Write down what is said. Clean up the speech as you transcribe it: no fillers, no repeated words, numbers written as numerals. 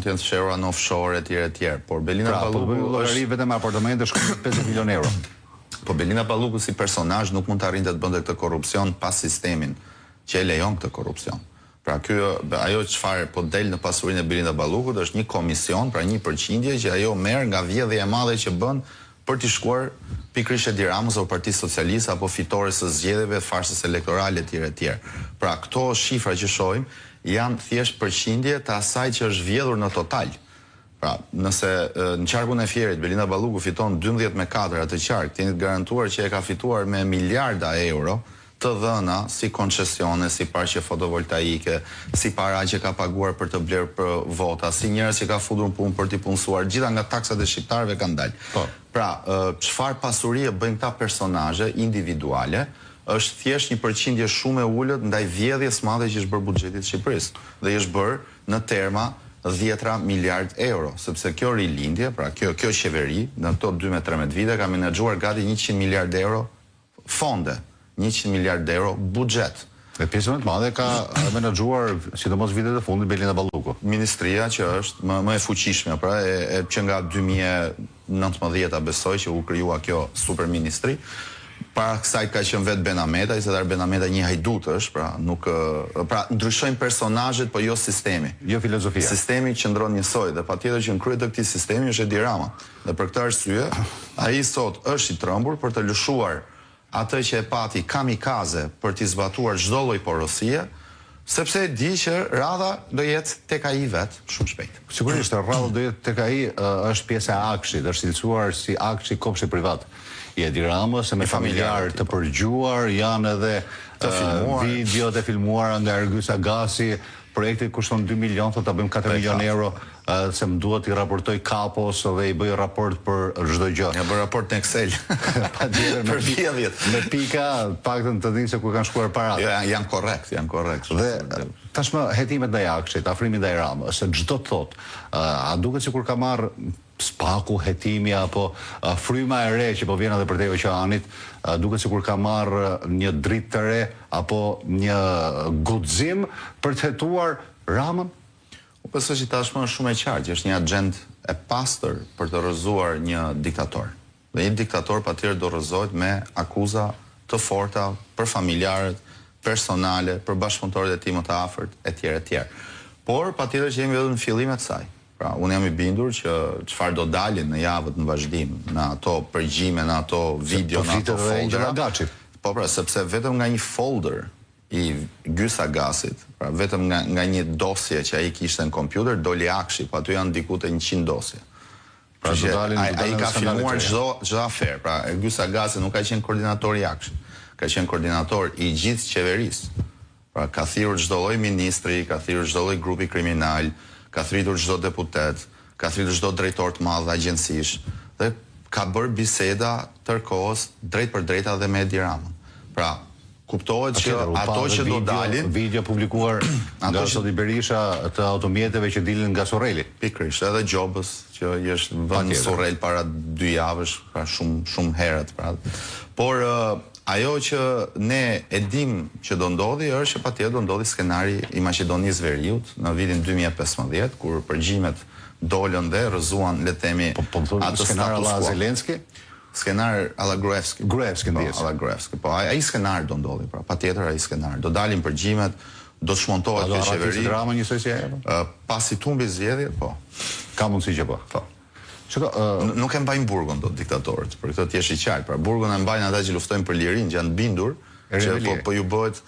të jenë fshehura në offshore etj. Por Belinda Balluku llogari vetëm apartamente shkon 50 milionë euro. Po Belinda Balluku si personazh nuk mund të arrinte të bënte këtë korrupsion pas sistemin që e lejon këtë korrupsion. Pra ajo çfarë po del në pasurinë e Belinda Ballukut është një komision, pra 1% që ajo merr nga vjedhja e madhe që bën për t'i shkuar pikërisht Edi Ramës apo Partisë Socialiste apo fitores së zgjedhjeve, farsës elektorale etj. Pra këto shifra që shohim janë thjesht përqindje të asaj që është vjedhur në total. Pra, nëse në qarkun e Fierit Belinda Balluku fiton 12/4 atë qark, t'jeni të garantuar që e ka fituar me miliarda euro të dhëna si koncesione, si parqe fotovoltaike, si para që ka paguar për të blerë për vota, si njerëz që ka futur në punë për t'i punësuar, gjitha nga taksat e shqiptarëve kanë dalë. Pra, çfarë pasurie bëjnë këta personazhe individuale, është thjesht një përqindje shumë e ulët ndaj vjedhjes madhe që është bërë buxhetit të Shqipërisë dhe është bërë në terma 10 miliard euro, sepse kjo rilindje, pra kjo qeveri në këto 12-13 vite ka menaxhuar gati 100 miliard euro fonde, 100 miliard euro buxhet. Dhe pjesën më të madhe ka menaxhuar, sidomos vitet e fundit, Belinda Balluku. Ministria që është më e fuqishme, pra që nga 2019 besoj që u krijua kjo superministri. Para kësaj ka qenë vetë Benameta, se dar Benameta një hajdut është, pra ndryshojnë personazhet, po jo sistemi. Jo filozofia. Sistemi qëndron njësoj dhe patjetër që në krye të këtij sistemi është Edi Rama. Dhe për këtë arsye, ai sot është i trembur për të lëshuar atë që e pati kamikaze për t'i zbatuar çdo lloj porosie, sepse e di që radha do jetë tek ai vet shumë shpejt. Sigurisht radha do jetë tek ai, është pjesa e Akshit, është cilësuar si Akshi kopshti privat i Edi Ramës, me familjar të përgjuar, janë edhe videot e filmuara nga Ergyll Agasi. Projekti kushton 2 milion, thotë ta bëjmë 4 milion euro, se më duhet i raportoj kapos dhe i bëj raport për çdo gjë. Ja bëj raport në Excel. Për vjedhjet. Me pika, paktën të dinë se ku kanë shkuar parat. Janë korrekt. Dhe tashmë hetimet ndaj Akshit, afrimi ndaj Ramës, se çdo të thotë, a duket sikur ka marrë spaku, hetimi, apo fryma e re që po vjen edhe për te oqeanit, duket sikur ka marrë një dritë të re, apo një guxim për të hetuar Ramën? Unë besoj që tashmë është shumë e qartë, që është një agent e pastër për të rrëzuar një diktator. Dhe një diktator patjetër do rrëzohet me akuza të forta për familjarët, personale, për bashkëpunëtorët e tij më të afërt, etj. Por patjetër që jemi vetëm në fillimet e saj. Pra, unë jam i bindur që çfarë do dalin në javët në vazhdim, në ato përgjime, në ato video, në ato foldera. Po pra, sepse vetëm nga një folder i Ergyll Agasit, pra vetëm nga një dosje që ai kishte në kompjuter, doli Akshi, po aty janë diku te 100 dosje. Pra ai ka filmuar çdo aferë. Pra Ergyll Agasi nuk ka qenë koordinator i Akshit, ka qenë koordinator i gjithë qeverisë. Pra ka thirrur çdo lloj ministri, ka thirrur çdo lloj grupi kriminal, ka thritur çdo deputet, ka thritur çdo drejtor të madh agjencish dhe ka bërë biseda tërkohës drejt për drejta dhe me Edi Ramën. Pra, kuptohet që ato që do dalin, video publikuar nga Soti Berisha të automjeteve që dilin nga Sorreli. Pikërisht, edhe Gjobës që është vënë në Sorrel para 2 javësh, pra shumë herët, pra. Por ajo që ne e dim që do ndodhi është që patjetër do ndodhi skenari i Maqedonisë Veriut në vitin 2015, kur përgjimet dolën dhe rrëzuan, le të themi, atë skenar alla Zelenski, skenar alla Gruevski. Gruevski ndjes. Alla Gruevski. Po ai skenar do ndodhi, pra patjetër ai skenar. Do dalin përgjimet, do shmontohet kjo qeveri. Do drama njësoj si ajo? Pasi tumbi zgjedhjet, po. Ka mundësi që po. Po. Nuk e mbajnë burgun do diktatorët, për këtë t'jesh i qartë. Pra burgun e mbajnë ata që luftojnë për lirinë, që janë bindur, që po ju bëhet